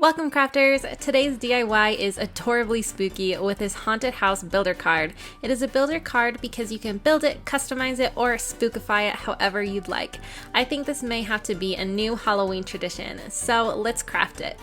Welcome crafters! Today's DIY is adorably spooky with this haunted house builder card. It is a builder card because you can build it, customize it, or spookify it however you'd like. I think this may have to be a new Halloween tradition, so let's craft it.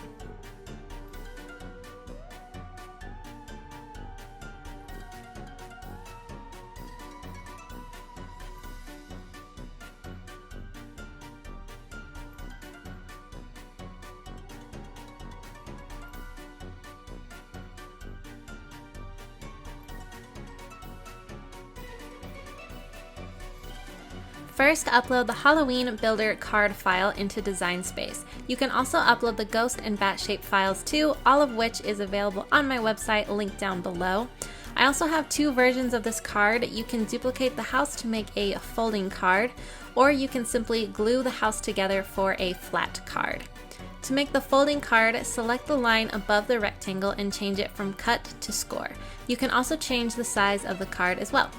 First, upload the Halloween Builder card file into Design Space. You can also upload the ghost and bat shape files too, all of which is available on my website, linked down below. I also have two versions of this card. You can duplicate the house to make a folding card, or you can simply glue the house together for a flat card. To make the folding card, select the line above the rectangle and change it from cut to score. You can also change the size of the card as well.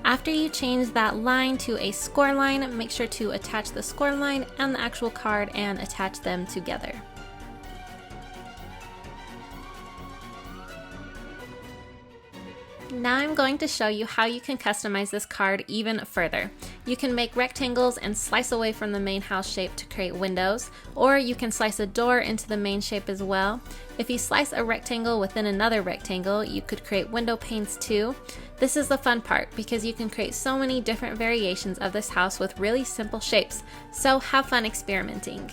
After you change that line to a score line, make sure to attach the score line and the actual card and attach them together. Now I'm going to show you how you can customize this card even further. You can make rectangles and slice away from the main house shape to create windows, or you can slice a door into the main shape as well. If you slice a rectangle within another rectangle, you could create window panes too. This is the fun part because you can create so many different variations of this house with really simple shapes, so have fun experimenting.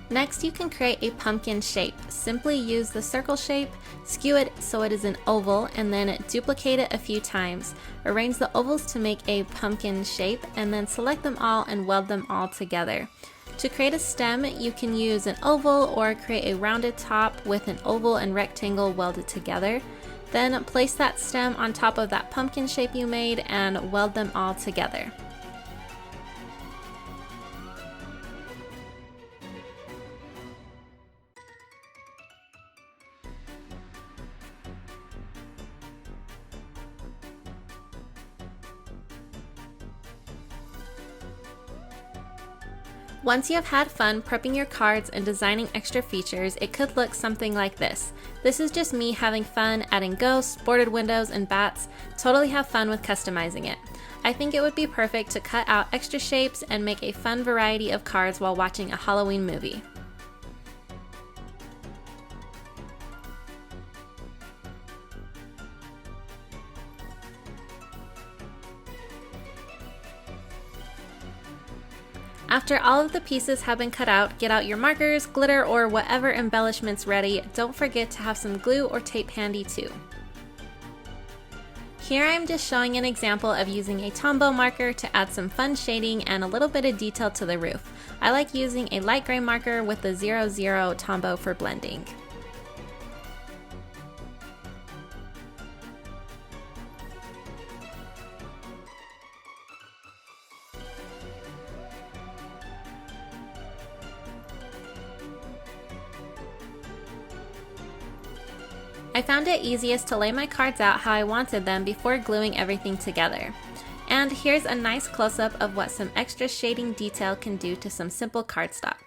Next, you can create a pumpkin shape. Simply use the circle shape, skew it so it is an oval, and then duplicate it a few times. Arrange the ovals to make a pumpkin shape, and then select them all and weld them all together. To create a stem, you can use an oval or create a rounded top with an oval and rectangle welded together. Then place that stem on top of that pumpkin shape you made and weld them all together. Once you have had fun prepping your cards and designing extra features, it could look something like this. This is just me having fun adding ghosts, boarded windows, and bats. Totally have fun with customizing it. I think it would be perfect to cut out extra shapes and make a fun variety of cards while watching a Halloween movie. After all of the pieces have been cut out, get out your markers, glitter, or whatever embellishments ready. Don't forget to have some glue or tape handy too. Here I'm just showing an example of using a Tombow marker to add some fun shading and a little bit of detail to the roof. I like using a light gray marker with the 00 Tombow for blending. I found it easiest to lay my cards out how I wanted them before gluing everything together. And here's a nice close-up of what some extra shading detail can do to some simple cardstock.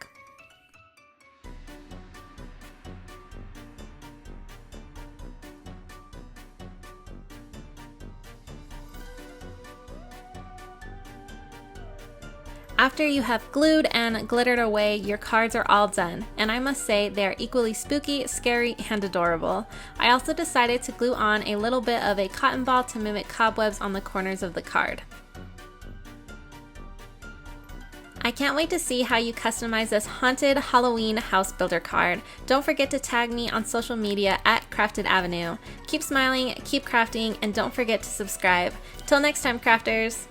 After you have glued and glittered away, your cards are all done, and I must say they are equally spooky, scary, and adorable. I also decided to glue on a little bit of a cotton ball to mimic cobwebs on the corners of the card. I can't wait to see how you customize this haunted Halloween house builder card. Don't forget to tag me on social media at Crafted Avenue. Keep smiling, keep crafting, and don't forget to subscribe. Till next time, crafters!